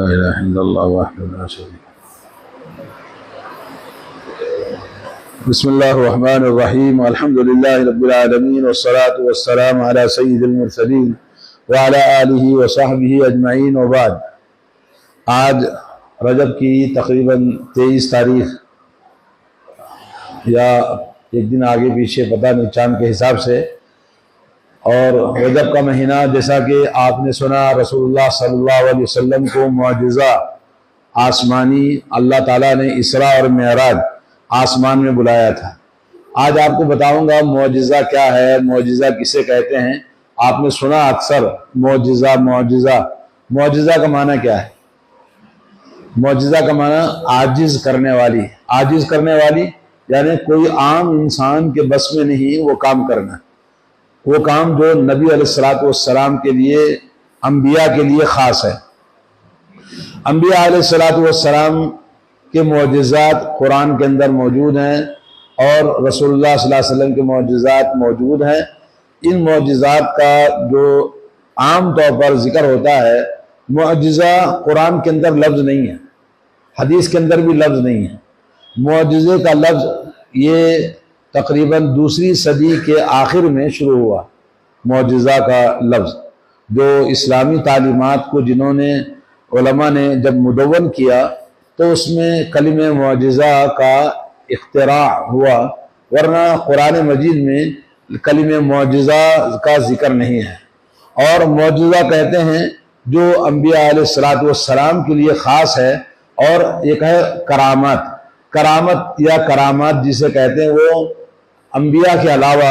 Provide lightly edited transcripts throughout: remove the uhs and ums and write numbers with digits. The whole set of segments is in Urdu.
لا الہ الا اللہ وحدہ لا شریک بسم اللہ الرحمن الرحیم الحمد للہ رب العالمین والصلاة والسلام علی سید المرسلین وعلی آلہ وصحبہ اجمعین وبعد۔ آج رجب کی تقریباً 23 تاریخ یا ایک دن آگے پیچھے پتہ نہیں چاند کے حساب سے، اور رجب کا مہینہ جیسا کہ آپ نے سنا رسول اللہ صلی اللہ علیہ وسلم کو معجزہ آسمانی اللہ تعالیٰ نے اسراء اور معراج آسمان میں بلایا تھا۔ آج آپ کو بتاؤں گا معجزہ کیا ہے، معجزہ کسے کہتے ہیں۔ آپ نے سنا اکثر معجزہ معجزہ، معجزہ کا معنی کیا ہے؟ معجزہ کا معنی عاجز کرنے والی، عاجز کرنے والی یعنی کوئی عام انسان کے بس میں نہیں وہ کام کرنا، وہ کام جو نبی علیہ السلام کے لیے، انبیاء کے لیے خاص ہے۔ انبیاء علیہ السلام کے معجزات قرآن کے اندر موجود ہیں اور رسول اللہ صلی اللہ علیہ وسلم کے معجزات موجود ہیں۔ ان معجزات کا جو عام طور پر ذکر ہوتا ہے، معجزہ قرآن کے اندر لفظ نہیں ہے، حدیث کے اندر بھی لفظ نہیں ہے۔ معجزے کا لفظ یہ تقریباً 2 صدی کے آخر میں شروع ہوا۔ معجزہ کا لفظ جو اسلامی تعلیمات کو جنہوں نے علماء نے جب مدون کیا تو اس میں کلمہ معجزہ کا اختراع ہوا، ورنہ قرآن مجید میں کلمہ معجزہ کا ذکر نہیں ہے۔ اور معجزہ کہتے ہیں جو انبیاء علیہ السلام کے لیے خاص ہے، اور ایک ہے کرامات۔ کرامت یا کرامات جسے کہتے ہیں وہ انبیاء کے علاوہ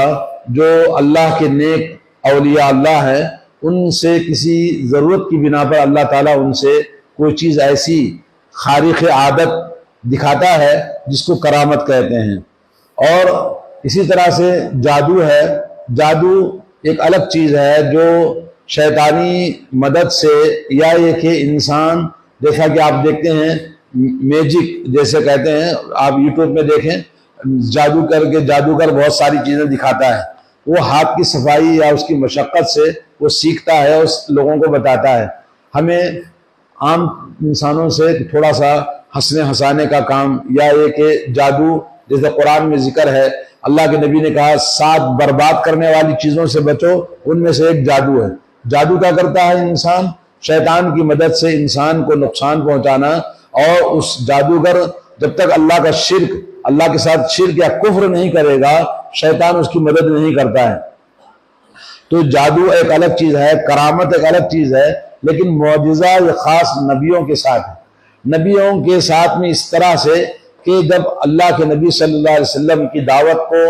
جو اللہ کے نیک اولیاء اللہ ہیں، ان سے کسی ضرورت کی بنا پر اللہ تعالیٰ ان سے کوئی چیز ایسی خارق عادت دکھاتا ہے جس کو کرامت کہتے ہیں۔ اور اسی طرح سے جادو ہے۔ جادو ایک الگ چیز ہے جو شیطانی مدد سے، یا یہ کہ انسان جیسا کہ آپ دیکھتے ہیں میجک جیسے کہتے ہیں، آپ یوٹیوب میں دیکھیں، جادوگر بہت ساری چیزیں دکھاتا ہے۔ وہ ہاتھ کی صفائی یا اس کی مشقت سے وہ سیکھتا ہے، اس لوگوں کو بتاتا ہے۔ ہمیں عام انسانوں سے تھوڑا سا ہنسنے ہنسانے کا کام، یا یہ کہ جادو جیسے قرآن میں ذکر ہے، اللہ کے نبی نے کہا 7 برباد کرنے والی چیزوں سے بچو، ان میں سے ایک جادو ہے۔ جادو کیا کرتا ہے؟ انسان شیطان کی مدد سے انسان کو نقصان پہنچانا، اور اس جادوگر جب تک اللہ کا شرک، اللہ کے ساتھ شرک یا کفر نہیں کرے گا، شیطان اس کی مدد نہیں کرتا ہے۔ تو جادو ایک الگ چیز ہے، کرامت ایک الگ چیز ہے، لیکن معجزہ یہ خاص نبیوں کے ساتھ ہے۔ نبیوں کے ساتھ میں اس طرح سے کہ جب اللہ کے نبی صلی اللہ علیہ وسلم کی دعوت کو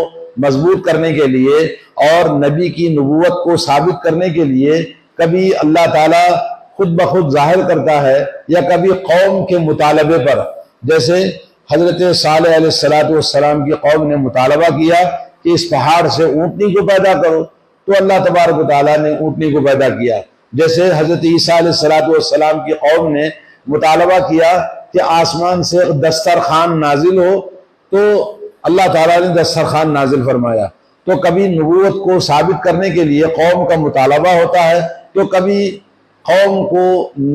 مضبوط کرنے کے لیے اور نبی کی نبوت کو ثابت کرنے کے لیے کبھی اللہ تعالیٰ خود بخود ظاہر کرتا ہے، یا کبھی قوم کے مطالبے پر، جیسے حضرت صالح علیہ السلام کی قوم نے مطالبہ کیا کہ اس پہاڑ سے اونٹنی کو پیدا کرو، تو اللہ تبارک و تعالیٰ نے اونٹنی کو پیدا کیا۔ جیسے حضرت عیسیٰ علیہ السلام کی قوم نے مطالبہ کیا کہ آسمان سے دسترخوان نازل ہو، تو اللہ تعالیٰ نے دسترخوان نازل فرمایا۔ تو کبھی نبوت کو ثابت کرنے کے لیے قوم کا مطالبہ ہوتا ہے، تو کبھی قوم کو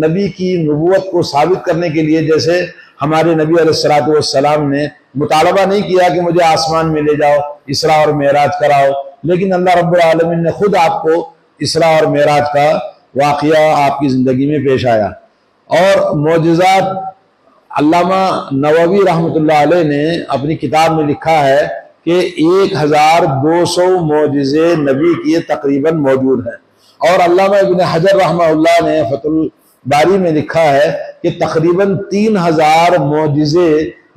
نبی کی نبوت کو ثابت کرنے کے لیے، جیسے ہمارے نبی علیہ السلام نے مطالبہ نہیں کیا کہ مجھے آسمان میں لے جاؤ، اسراء اور معراج کراؤ، لیکن اللہ رب العالمین نے خود آپ کو اسراء اور معراج کا واقعہ آپ کی زندگی میں پیش آیا۔ اور معجزات، علامہ نووی رحمۃ اللہ علیہ نے اپنی کتاب میں لکھا ہے کہ 1200 معجزے نبی کی تقریباً موجود ہیں، اور علامہ ابن حجر رحمہ اللہ نے فتح الباری میں لکھا ہے کہ تقریباً 3000 معجزے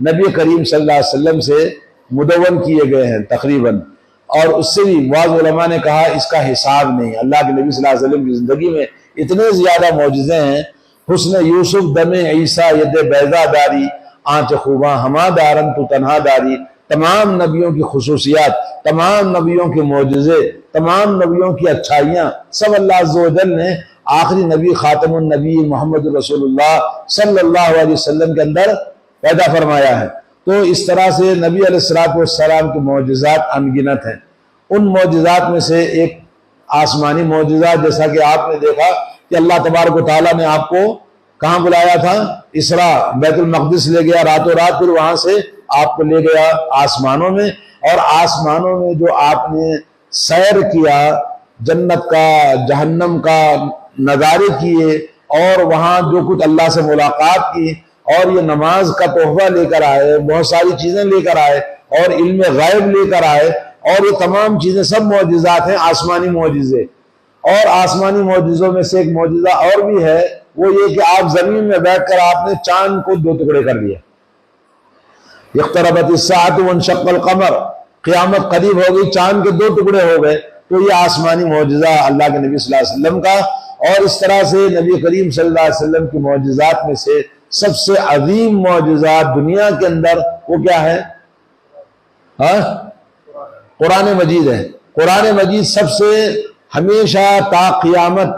نبی کریم صلی اللہ علیہ وسلم سے مدون کیے گئے ہیں تقریباً، اور اس سے بھی بعض علماء نے کہا اس کا حساب نہیں۔ اللہ کے نبی صلی اللہ علیہ وسلم کی زندگی میں اتنے زیادہ معجزے ہیں۔ حسن یوسف دم عیسیٰ ید بیضا داری، آنچ خوباں ہما دارن تو تنہا داری۔ تمام نبیوں کی خصوصیات، تمام نبیوں کے معجزے، تمام نبیوں کی اچھائیاں سب اللہ عز و جل نے آخری نبی خاتم النبی محمد رسول اللہ صلی اللہ علیہ وسلم کے اندر پیدا فرمایا ہے۔ تو اس طرح سے نبی علیہ السلام کے معجزات انگنت ہیں۔ ان معجزات میں سے ایک آسمانی معجزہ، جیسا کہ آپ نے دیکھا کہ اللہ تبارک و تعالیٰ نے آپ کو کہاں بلایا تھا؟ اسرا، بیت المقدس لے گیا راتوں رات، پھر وہاں سے آپ کو لے گیا آسمانوں میں، اور آسمانوں میں جو آپ نے سیر کیا، جنت کا جہنم کا نظارے کیے، اور وہاں جو کچھ اللہ سے ملاقات کی، اور یہ نماز کا تحفہ لے کر آئے، بہت ساری چیزیں لے کر آئے، اور علم غیب لے کر آئے، اور یہ تمام چیزیں سب معجزات ہیں، آسمانی معجزے۔ اور آسمانی معجزوں میں سے ایک معجزہ اور بھی ہے، وہ یہ کہ آپ زمین میں بیٹھ کر آپ نے چاند کو 2 ٹکڑے کر دیا۔ اقتربت الساعۃ وانشق القمر، قیامت قریب ہو گئی، چاند کے 2 ٹکڑے ہو گئے۔ تو یہ آسمانی معجزہ اللہ کے نبی صلی اللہ علیہ وسلم کا، اور اس طرح سے نبی کریم صلی اللہ علیہ وسلم کی معجزات میں سے سب سے عظیم معجزات دنیا کے اندر وہ کیا ہے؟ قرآن مجید ہے۔ قرآن مجید سب سے ہمیشہ تا قیامت،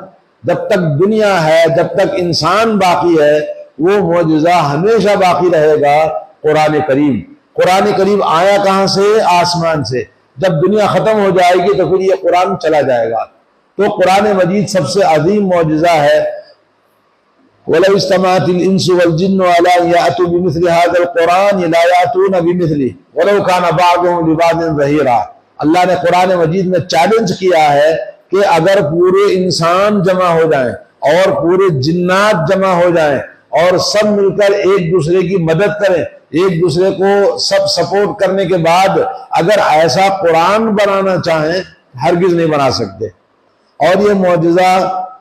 جب تک دنیا ہے، جب تک انسان باقی ہے، وہ معجزہ ہمیشہ باقی رہے گا، قرآن کریم۔ قرآن کریم آیا کہاں سے؟ آسمان سے۔ جب دنیا ختم ہو جائے گی تو پھر یہ قرآن چلا جائے گا۔ تو قرآن مجید سب سے عظیم معجزہ ہے۔ وَلَوِ اسْتَمَعَتِ الْإِنسُ وَالْجِنُّ عَلَىٰ أَن يَأْتُوا بِمِثْلِ هَٰذَا الْقُرْآنِ لَا يَأْتُونَ بِمِثْلِهِ وَلَوْ كَانَ بَعْضُهُمْ لِبَعْضٍ ظَهِيرًا۔ اللہ نے قرآن مجید میں چیلنج کیا ہے کہ اگر پورے انسان جمع ہو جائیں اور پورے جنات جمع ہو جائیں اور سب مل کر ایک دوسرے کی مدد کریں، ایک دوسرے کو سب سپورٹ کرنے کے بعد اگر ایسا قرآن بنانا چاہیں، ہرگز نہیں بنا سکتے۔ اور یہ معجزہ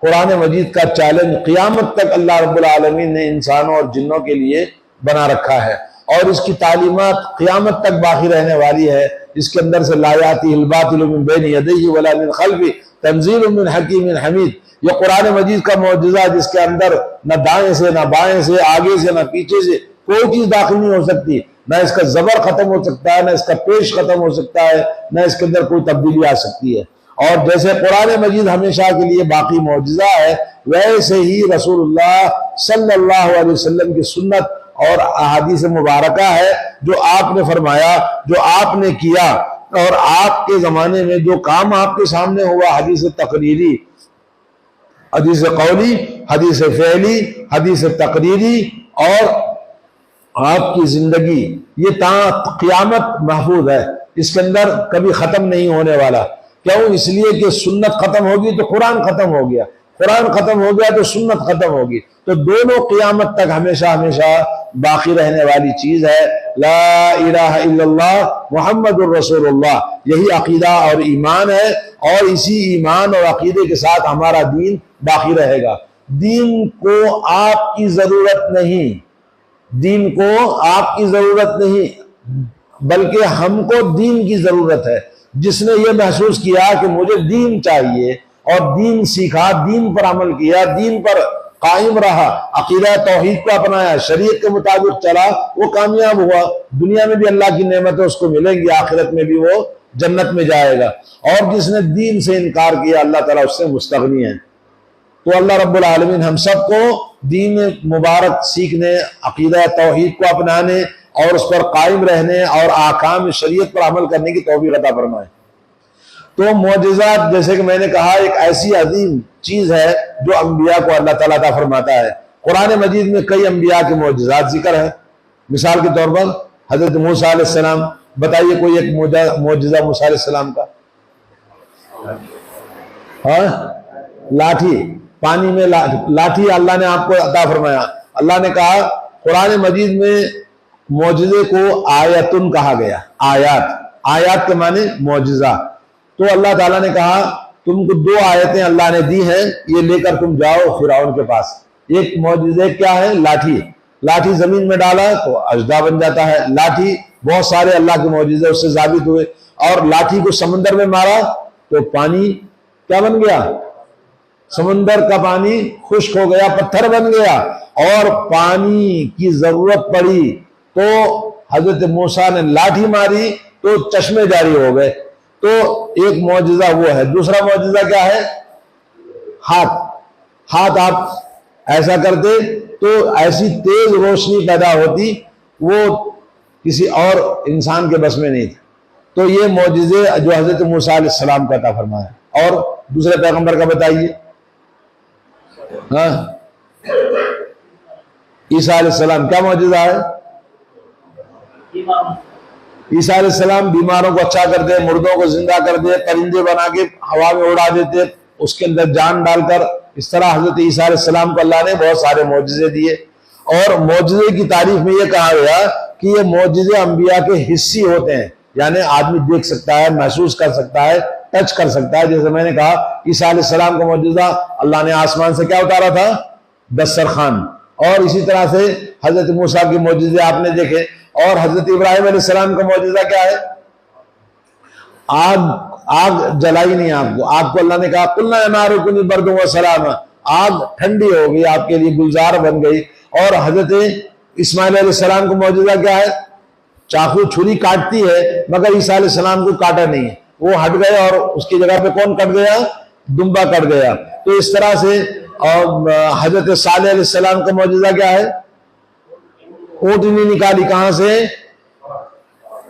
قرآن مجید کا چیلنج قیامت تک اللہ رب العالمین نے انسانوں اور جنوں کے لیے بنا رکھا ہے، اور اس کی تعلیمات قیامت تک باقی رہنے والی ہے۔ اس کے اندر سے لا یاتیہ الباطل من بین یدیہ ولا من خلفہ تنزیل من حکیم حمید۔ یہ قرآن مجید کا معجزہ جس کے اندر نہ دائیں سے نہ بائیں سے، آگے سے نہ پیچھے سے کوئی چیز داخل نہیں ہو سکتی، نہ اس کا زبر ختم ہو سکتا ہے، نہ اس کا پیش ختم ہو سکتا ہے، نہ اس کے اندر کوئی تبدیلی آ سکتی ہے۔ اور جیسے قرآن مجید ہمیشہ کے لیے باقی معجزہ ہے، ویسے ہی رسول اللہ صلی اللہ علیہ وسلم کی سنت اور احادیث مبارکہ ہے، جو آپ نے فرمایا، جو آپ نے کیا، اور آپ کے زمانے میں جو کام آپ کے سامنے ہوا، حدیث تقریری، حدیث قولی، حدیث فعلی، حدیث تقریری، اور آپ کی زندگی، یہ تا قیامت محفوظ ہے، اس کے اندر کبھی ختم نہیں ہونے والا۔ کیوں؟ اس لیے کہ سنت ختم ہوگی تو قرآن ختم ہو گیا، قرآن ختم ہو گیا تو سنت ختم ہوگی، تو دونوں قیامت تک ہمیشہ ہمیشہ باقی رہنے والی چیز ہے۔ لا الہ الا اللہ محمد الرسول اللہ، یہی عقیدہ اور ایمان ہے، اور اسی ایمان اور عقیدے کے ساتھ ہمارا دین باقی رہے گا۔ دین کو آپ کی ضرورت نہیں، دین کو آپ کی ضرورت نہیں، بلکہ ہم کو دین کی ضرورت ہے۔ جس نے یہ محسوس کیا کہ مجھے دین چاہیے، اور دین سیکھا، دین پر عمل کیا، دین پر قائم رہا، عقیدہ توحید کو اپنایا، شریعت کے مطابق چلا، وہ کامیاب ہوا۔ دنیا میں بھی اللہ کی نعمتیں اس کو ملیں گی، آخرت میں بھی وہ جنت میں جائے گا۔ اور جس نے دین سے انکار کیا، اللہ تعالیٰ اس سے مستغنی ہے۔ تو اللہ رب العالمین ہم سب کو دین مبارک سیکھنے، عقیدہ توحید کو اپنانے اور اس پر قائم رہنے اور احکام شریعت پر عمل کرنے کی توفیق عطا فرمائے۔ تو معجزات، جیسے کہ میں نے کہا، ایک ایسی عظیم چیز ہے جو انبیاء کو اللہ تعالیٰ عطا فرماتا ہے۔ قرآن مجید میں کئی انبیاء کے معجزات ذکر ہیں۔ مثال کے طور پر حضرت موسیٰ علیہ السلام، بتائیے کوئی ایک معجزہ موسیٰ علیہ السلام کا؟ لاٹھی، پانی میں لاٹھی اللہ نے آپ کو عطا فرمایا۔ اللہ نے کہا قرآن مجید میں معجزے کو آیتن کہا گیا، آیات کے معنی معجزہ۔ تو اللہ تعالیٰ نے کہا تم کو 2 آیتیں اللہ نے دی ہیں، یہ لے کر تم جاؤ فرعون کے پاس۔ ایک معجزے کیا ہے؟ لاٹھی زمین میں ڈالا تو اژدھا بن جاتا ہے۔ لاٹھی، بہت سارے اللہ کے معجزے اس سے ثابت ہوئے۔ اور لاٹھی کو سمندر میں مارا تو پانی کیا بن گیا؟ سمندر کا پانی خشک ہو گیا، پتھر بن گیا۔ اور پانی کی ضرورت پڑی تو حضرت موسیٰ نے لاٹھی ماری تو چشمے جاری ہو گئے۔ تو ایک معجزہ وہ ہے۔ دوسرا معجزہ کیا ہے؟ ہاتھ آپ ایسا کرتے تو ایسی تیز روشنی پیدا ہوتی، وہ کسی اور انسان کے بس میں نہیں تھا۔ تو یہ معجزے جو حضرت موسیٰ علیہ السلام کا عطا فرمایا۔ اور دوسرے پیغمبر کا بتائیے۔ عیسیٰ علیہ السلام کیا معجزہ ہے؟ عیسیٰ علیہ السلام بیماروں کو اچھا کر دے، مردوں کو زندہ کر دے، پرندے بنا کے ہوا میں اڑا دیتے، اس کے اندر جان ڈال کر. اس طرح حضرت عیسیٰ علیہ السلام کو اللہ نے بہت سارے معجزے دیے. اور معجزے کی تعریف میں یہ کہا گیا کہ یہ معجزے انبیاء کے حصی ہوتے ہیں، یعنی آدمی دیکھ سکتا ہے، محسوس کر سکتا ہے، ٹچ کر سکتا ہے. جیسے میں نے کہا عیسیٰ علیہ السلام کا معجزہ اللہ نے آسمان سے کیا اتارا تھا؟ دسترخوان. اور اسی طرح سے حضرت موسیٰ کے معجزے آپ نے دیکھے. اور حضرت ابراہیم علیہ السلام کا معجزہ کیا ہے؟ آگ جلائی نہیں آپ کو. آپ کو اللہ نے کہا قُلْنَا يَا نَارُ كُونِي بَرْدًا وَسَلَامًا، آگ ٹھنڈی ہو گئی، آپ کے لیے گلزار بن گئی. اور حضرت اسماعیل علیہ السلام کا معجزہ کیا ہے؟ چاقو چھری کاٹتی ہے مگر عیسیٰ علیہ السلام کو کاٹا نہیں ہے، وہ ہٹ گئے اور اس کی جگہ پہ کون کٹ گیا؟ دمبا کٹ گیا. تو اس طرح سے. اور حضرت صالح علیہ السلام کا معجزہ کیا ہے؟ اونٹنی نکالی. کہاں سے؟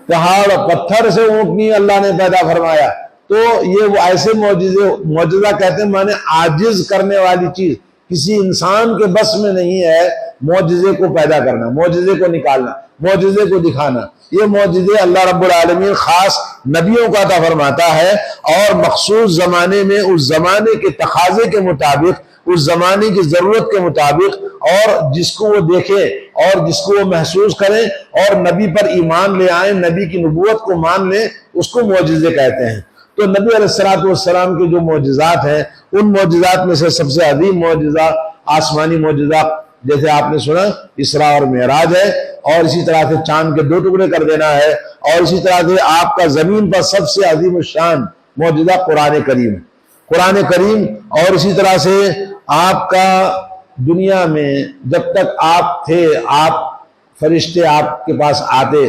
پہاڑ پتھر سے اونٹنی اللہ نے پیدا فرمایا. تو یہ وہ ایسے معجزہ کہتے ہیں مانے عاجز کرنے والی چیز. کسی انسان کے بس میں نہیں ہے معجزے کو پیدا کرنا، معجزے کو نکالنا، معجزے کو دکھانا. یہ معجزے اللہ رب العالمین خاص نبیوں کا عطا فرماتا ہے، اور مخصوص زمانے میں اس زمانے کے تقاضے کے مطابق، اس زمانے کی ضرورت کے مطابق، اور جس کو وہ دیکھے اور جس کو وہ محسوس کریں اور نبی پر ایمان لے آئیں، نبی کی نبوت کو مان لیں، اس کو معجزے کہتے ہیں. تو نبی علیہ السلام کے جو معجزات ہیں، ان معجزات میں سے سب سے عظیم معجزہ آسمانی معجزہ جیسے آپ نے سنا اسراء اور معراج ہے. اور اسی طرح سے چاند کے 2 ٹکڑے کر دینا ہے. اور اسی طرح سے آپ کا زمین پر سب سے عظیم الشان معجزہ قرآن کریم. قرآن کریم. اور اسی طرح سے آپ کا دنیا میں جب تک آپ تھے، آپ فرشتے آپ کے پاس آتے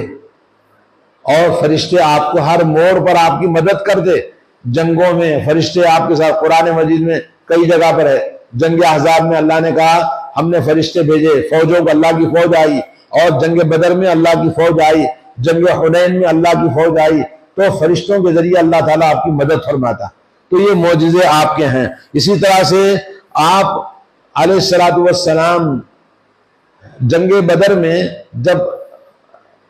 اور فرشتے آپ کو ہر موڑ پر آپ کی مدد کرتے. جنگوں میں فرشتے آپ کے ساتھ، قرآن مجید میں کئی جگہ پر ہے. جنگ احزاب میں اللہ نے کہا ہم نے فرشتے بھیجے، فوجوں کو اللہ کی فوج آئی. اور جنگ بدر میں اللہ کی فوج آئی، جنگ حنین میں اللہ کی فوج آئی. تو فرشتوں کے ذریعے اللہ تعالیٰ آپ کی مدد فرماتا. تو یہ معجزے آپ کے ہیں. اسی طرح سے آپ علیہ السلام جنگ بدر میں جب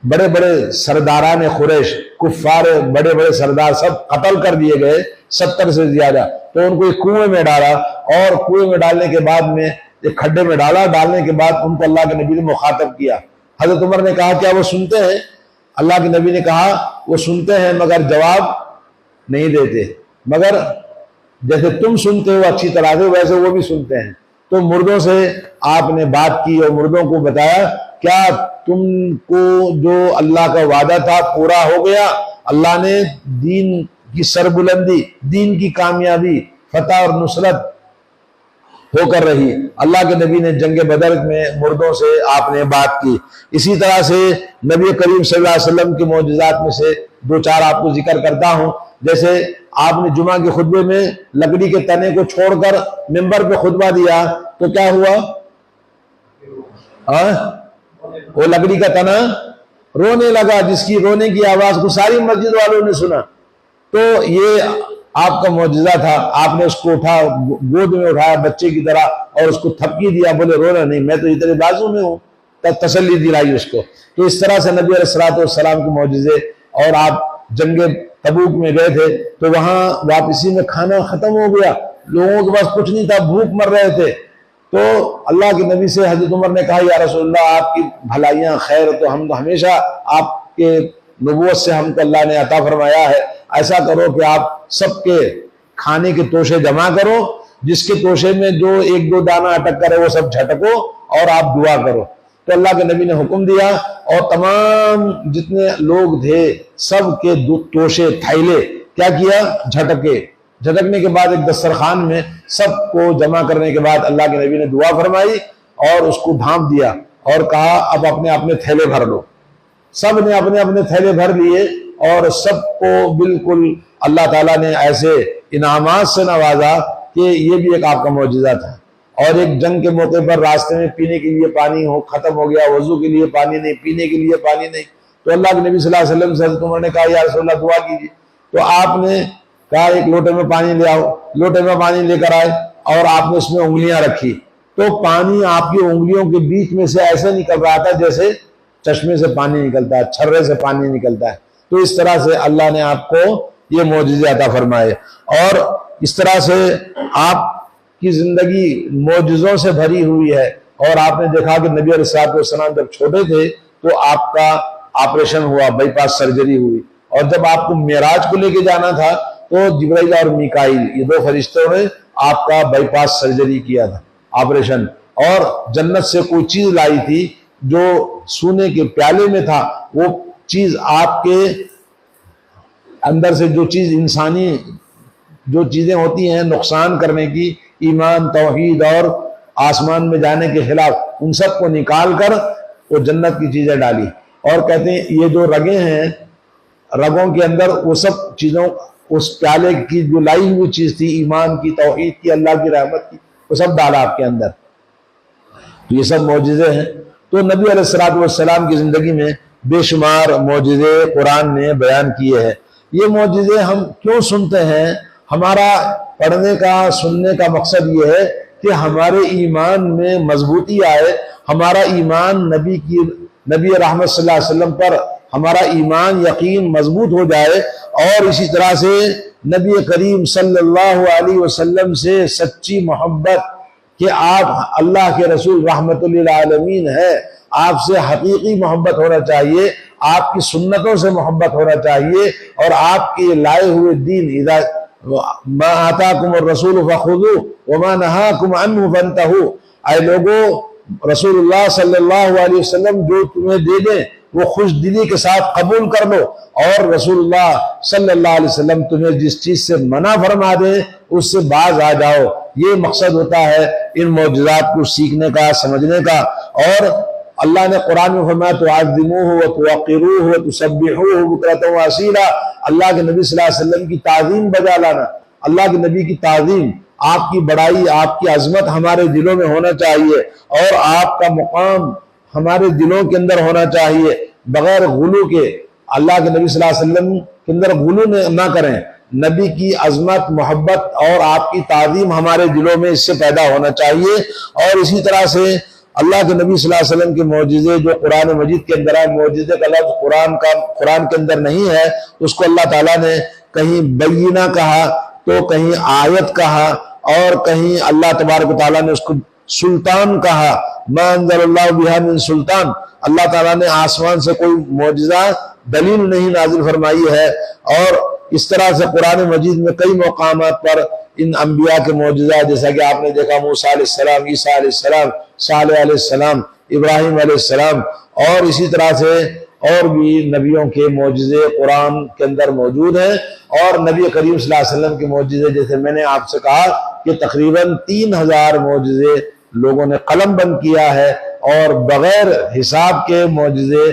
بڑے بڑے سرداران قریش، کفار بڑے بڑے سردار سب قتل کر دیے گئے، 70 سے زیادہ. تو ان کو ایک کنویں میں ڈالا، اور کنویں میں ڈالنے کے بعد میں ایک کھڈے میں ڈالا. ڈالنے کے بعد ان کو اللہ کے نبی نے مخاطب کیا. حضرت عمر نے کہا کیا وہ سنتے ہیں؟ اللہ کے نبی نے کہا وہ سنتے ہیں مگر جواب نہیں دیتے. مگر جیسے تم سنتے ہو اچھی طرح سے، ویسے وہ بھی سنتے ہیں. تو مردوں سے آپ نے بات کی اور مردوں کو بتایا کیا تم کو جو اللہ کا وعدہ تھا پورا ہو گیا؟ اللہ نے دین کی سربلندی، دین کی کامیابی، فتح اور نصرت ہو کر رہی. اللہ کے نبی نے جنگ بدر میں مردوں سے آپ نے بات کی. اسی طرح سے نبی کریم صلی اللہ علیہ وسلم کے معجزات میں سے 2-4 آپ کو ذکر کرتا ہوں. جیسے آپ نے جمعہ کے خطبے میں لکڑی کے تنے کو چھوڑ کر منبر پہ خطبہ دیا تو کیا ہوا؟ وہ لکڑی کا تنا رونے لگا، جس کی رونے کی آواز کو ساری مسجد والوں نے سنا. تو یہ آپ کا معجزہ تھا. آپ نے اس کو گود میں اٹھایا بچے کی طرح اور اس کو تھپکی دیا، بولے رونا نہیں، میں تو تیرے بازو میں ہوں. تسلی دلائی اس کو. تو اس طرح سے نبی علیہ السلام کے معجزے. اور آپ جنگ تبوک میں گئے تھے تو وہاں واپسی میں کھانا ختم ہو گیا، لوگوں کے پاس کچھ نہیں تھا، بھوک مر رہے تھے. تو اللہ کے نبی سے حضرت عمر نے کہا یا رسول اللہ آپ کی بھلائیاں خیر تو ہم ہمیشہ آپ کے نبوت سے ہم کو اللہ نے عطا فرمایا ہے. ایسا کرو کہ آپ سب کے کھانے کے توشے جمع کرو، جس کے توشے میں جو 1-2 دانہ اٹک کرے وہ سب جھٹکو اور آپ دعا کرو. تو اللہ کے نبی نے حکم دیا اور تمام جتنے لوگ تھے سب کے توشے تھیلے کیا کیا؟ جھٹکے. جھٹکنے کے بعد ایک دسترخوان میں سب کو جمع کرنے کے بعد اللہ کے نبی نے دعا فرمائی اور اس کو ڈھانپ دیا اور کہا اب اپنے اپنے تھیلے بھر لو. سب نے اپنے اپنے تھیلے بھر لیے اور سب کو بالکل اللہ تعالیٰ نے ایسے انعامات سے نوازا کہ یہ بھی ایک آپ کا معجزہ تھا. اور ایک جنگ کے موقع پر راستے میں پینے کے لیے پانی ختم ہو گیا، وضو کے لیے پانی نہیں، پینے کے لیے پانی نہیں. تو اللہ کے نبی صلی اللہ علیہ وسلم سے حضرت عمر نے کہا یا رسول اللہ دعا کیجیے. تو آپ نے کہا ایک لوٹے میں پانی لے آؤ. لوٹے میں پانی لے کر آئے اور آپ نے اس میں انگلیاں رکھی. تو پانی آپ کی انگلیوں کے بیچ میں سے ایسے نکل رہا تھا جیسے چشمے سے پانی نکلتا ہے، چھرے سے پانی نکلتا ہے۔ تو اس طرح سے اللہ نے آپ کو یہ معجزے عطا فرمائے، اور اس طرح سے آپ کی زندگی معجزوں سے بھری ہوئی ہے۔ اور آپ نے دیکھا کہ نبی علیہ السلام جب چھوٹے تھے تو آپ کا آپریشن ہوا، بائی پاس سرجری ہوئی، اور جب آپ کو معراج کو لے کے جانا تھا تو جبرائیل اور میکائیل یہ دو فرشتوں نے آپ کا بائی پاس سرجری کیا تھا، آپریشن، اور جنت سے کوئی چیز لائی تھی جو سونے کے پیالے میں تھا، وہ چیز آپ کے اندر سے جو چیز انسانی جو چیزیں ہوتی ہیں نقصان کرنے کی، ایمان، توحید اور آسمان میں جانے کے خلاف، ان سب کو نکال کر وہ جنت کی چیزیں ڈالی، اور کہتے ہیں یہ جو رگیں ہیں، رگوں کے اندر وہ سب چیزوں، اس پیالے کی جو لائی ہوئی چیز تھی، ایمان کی، توحید کی، اللہ کی رحمت کی، وہ سب ڈالا آپ کے اندر۔ تو یہ سب معجزے ہیں۔ تو نبی علیہ السلام کی زندگی میں بے شمار معجزے قرآن نے بیان کیے ہیں۔ یہ معجزے ہم کیوں سنتے ہیں؟ ہمارا پڑھنے کا، سننے کا مقصد یہ ہے کہ ہمارے ایمان میں مضبوطی آئے، ہمارا ایمان نبی رحمت صلی اللہ علیہ وسلم پر ہمارا ایمان، یقین مضبوط ہو جائے، اور اسی طرح سے نبی کریم صلی اللہ علیہ وسلم سے سچی محبت کہ آپ اللہ کے رسول رحمت للعالمین ہے، آپ سے حقیقی محبت ہونا چاہیے، آپ کی سنتوں سے محبت ہونا چاہیے، اور آپ کے لائے ہوئے دین، ما آتاکم الرسول فخذوہ وما نہاکم عنہ فانتہوا، اے لوگوں رسول اللہ صلی اللہ علیہ وسلم جو تمہیں دے دیں وہ خوش دلی کے ساتھ قبول کر لو، اور رسول اللہ صلی اللہ علیہ وسلم تمہیں جس چیز سے منع فرما دیں اس سے باز آ جاؤ۔ یہ مقصد ہوتا ہے ان معجزات کو سیکھنے کا، سمجھنے کا۔ اور اللہ نے قرآن میں فرمایا تُعَظِّمُوهُ وَتُوَقِّرُوهُ وَتُسَبِّحُوهُ بُكْرَةً وَأَصِيلًا، اللہ کے نبی صلی اللہ علیہ وسلم کی تعظیم بجا لانا، اللہ کے نبی کی تعظیم، آپ کی بڑائی، آپ کی عظمت ہمارے دلوں میں ہونا چاہیے، اور آپ کا مقام ہمارے دلوں کے اندر ہونا چاہیے، بغیر غلو کے۔ اللہ کے نبی صلی اللہ علیہ وسلم کے اندر غلو نہ کریں، نبی کی عظمت، محبت اور آپ کی تعظیم ہمارے دلوں میں اس سے پیدا ہونا چاہیے۔ اور اسی طرح سے اللہ کے نبی صلی اللہ علیہ وسلم کے معجزے جو قرآن مجید کے اندر ہے، معجزے کا لفظ قرآن کے اندر نہیں ہے، اس کو اللہ تعالیٰ نے کہیں بینہ کہا تو کہیں آیت کہا، اور کہیں اللہ تبارک و تعالیٰ نے اس کو سلطان کہا، ما انزل اللہ بہا من سلطان، اللہ تعالیٰ نے آسمان سے کوئی معجزہ دلیل نہیں نازل فرمائی ہے۔ اور اس طرح سے قرآن مجید میں کئی مقامات پر ان انبیاء کے معجزات، جیسا کہ آپ نے دیکھا موسیٰ علیہ السلام، عیسیٰ علیہ السلام، صالح علیہ السلام، ابراہیم علیہ السلام، اور اسی طرح سے اور بھی نبیوں کے معجزے قرآن کے اندر موجود ہیں۔ اور نبی کریم صلی اللہ علیہ وسلم کے معجزے، جیسے میں نے آپ سے کہا کہ تقریباً 3000 معجزے لوگوں نے قلم بند کیا ہے، اور بغیر حساب کے معجزے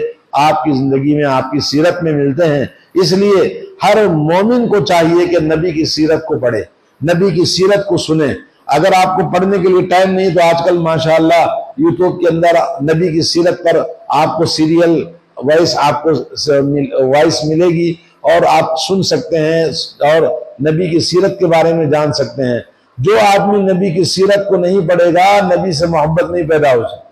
آپ کی زندگی میں، آپ کی سیرت میں ملتے ہیں۔ اس لیے ہر مومن کو چاہیے کہ نبی کی سیرت کو پڑھے، نبی کی سیرت کو سنیں۔ اگر آپ کو پڑھنے کے لیے ٹائم نہیں تو آج کل ماشاءاللہ یوٹیوب کے اندر نبی کی سیرت پر آپ کو سیریل وائس، آپ کو وائس ملے گی، اور آپ سن سکتے ہیں اور نبی کی سیرت کے بارے میں جان سکتے ہیں۔ جو آدمی نبی کی سیرت کو نہیں پڑھے گا، نبی سے محبت نہیں پیدا ہو سکتی،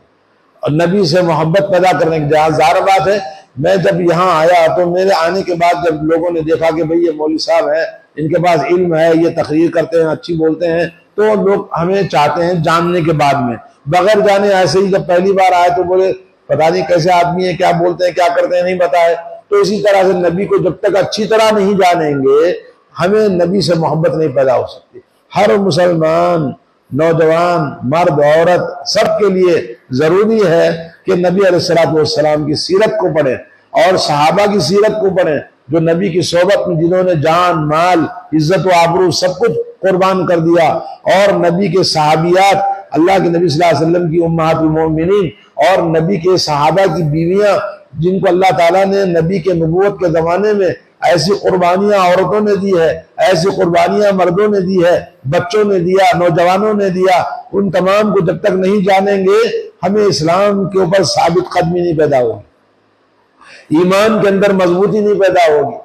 اور نبی سے محبت پیدا کرنے کی ظاہر بات ہے۔ میں جب یہاں آیا تو میرے آنے کے بعد جب لوگوں نے دیکھا کہ بھئی یہ مولوی صاحب ہیں، ان کے پاس علم ہے، یہ تقریر کرتے ہیں، اچھی بولتے ہیں، تو لوگ ہمیں چاہتے ہیں جاننے کے بعد میں، بغیر جانے ایسے ہی جب پہلی بار آئے تو بولے پتہ نہیں کیسے آدمی ہے، کیا بولتے ہیں، کیا کرتے ہیں، نہیں بتائے۔ تو اسی طرح سے نبی کو جب تک اچھی طرح نہیں جانیں گے، ہمیں نبی سے محبت نہیں پیدا ہو سکتی۔ ہر مسلمان، نوجوان، مرد، عورت، سب کے لیے ضروری ہے کہ نبی علیہ السلام کی سیرت کو پڑھیں، اور صحابہ کی سیرت کو پڑھیں، جو نبی کی صحبت میں جنہوں نے جان، مال، عزت و آبرو سب کچھ قربان کر دیا، اور نبی کے صحابیات، اللہ کے نبی صلی اللہ علیہ وسلم کی امہات المومنین، اور نبی کے صحابہ کی بیویاں، جن کو اللہ تعالیٰ نے نبی کے نبوت کے زمانے میں ایسی قربانیاں عورتوں نے دی ہے، ایسی قربانیاں مردوں نے دی ہے، بچوں نے دیا، نوجوانوں نے دیا، ان تمام کو جب تک نہیں جانیں گے ہمیں اسلام کے اوپر ثابت قدمی نہیں پیدا ہوگی، ایمان کے اندر مضبوطی نہیں پیدا ہوگی۔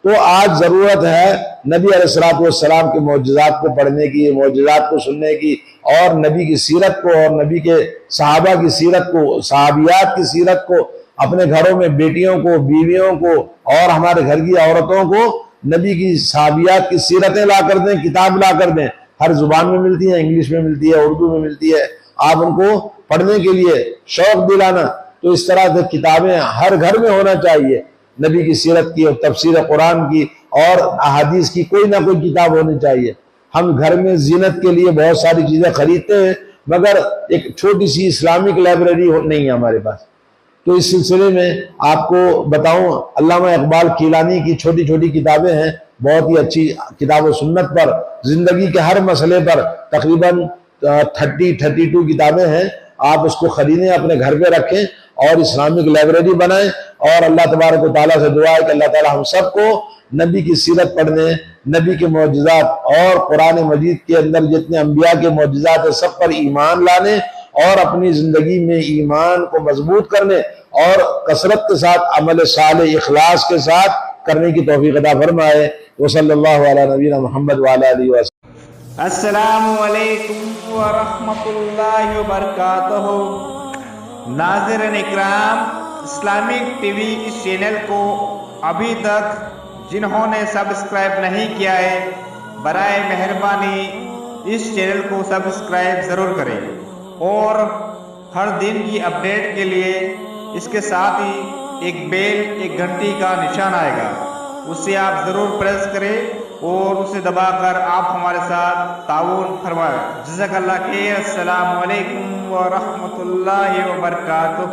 تو آج ضرورت ہے نبی علیہ السلام کے معجزات کو پڑھنے کی، معجزات کو سننے کی، اور نبی کی سیرت کو اور نبی کے صحابہ کی سیرت کو، صحابیات کی سیرت کو اپنے گھروں میں بیٹیوں کو، بیویوں کو اور ہمارے گھر کی عورتوں کو نبی کی صحابیات کی سیرتیں لا کر دیں، کتاب لا کر دیں۔ ہر زبان میں ملتی ہے، انگلش میں ملتی ہے، اردو میں ملتی ہے، آپ ان کو پڑھنے کے لیے شوق دلانا۔ تو اس طرح سے کتابیں ہر گھر میں ہونا چاہیے، نبی کی سیرت کی اور تفسیر قرآن کی اور احادیث کی کوئی نہ کوئی کتاب ہونی چاہیے۔ ہم گھر میں زینت کے لیے بہت ساری چیزیں خریدتے ہیں، مگر ایک چھوٹی سی اسلامک لائبریری نہیں ہے ہمارے پاس۔ تو اس سلسلے میں آپ کو بتاؤں، علامہ اقبال کیلانی کی چھوٹی چھوٹی کتابیں ہیں، بہت ہی اچھی کتاب و سنت پر، زندگی کے ہر مسئلے پر تقریباً 32 کتابیں ہیں۔ آپ اس کو خریدیں، اپنے گھر پہ رکھیں اور اسلامک لائبریری بنائیں، اور اللہ تبارک و تعالیٰ سے دعا ہے کہ اللہ تعالیٰ ہم سب کو نبی کی سیرت پڑھنے، نبی کے معجزات اور قرآن مجید کے اندر جتنے انبیاء کے معجزات ہیں سب پر ایمان لانے اور اپنی زندگی میں ایمان کو مضبوط کرنے اور کثرت کے ساتھ عمل صالح اخلاص کے ساتھ کرنے کی توفیق عطا فرمائے۔ وصلی اللہ علی نبینا محمد وعلی آلہ وسلم۔ السلام علیکم ورحمۃ اللہ وبرکاتہ۔ ناظرین اکرام، اسلامک ٹی وی اس چینل کو ابھی تک جنہوں نے سبسکرائب نہیں کیا ہے، برائے مہربانی اس چینل کو سبسکرائب ضرور کریں، اور ہر دن کی اپڈیٹ کے لیے اس کے ساتھ ہی ایک بیل، ایک گھنٹی کا نشان آئے گا، اسے آپ ضرور پریس کریں اور اسے دبا کر آپ ہمارے ساتھ تعاون فرمائیں۔ جزاک اللہ خیر۔ السلام علیکم ورحمۃ اللہ وبرکاتہ۔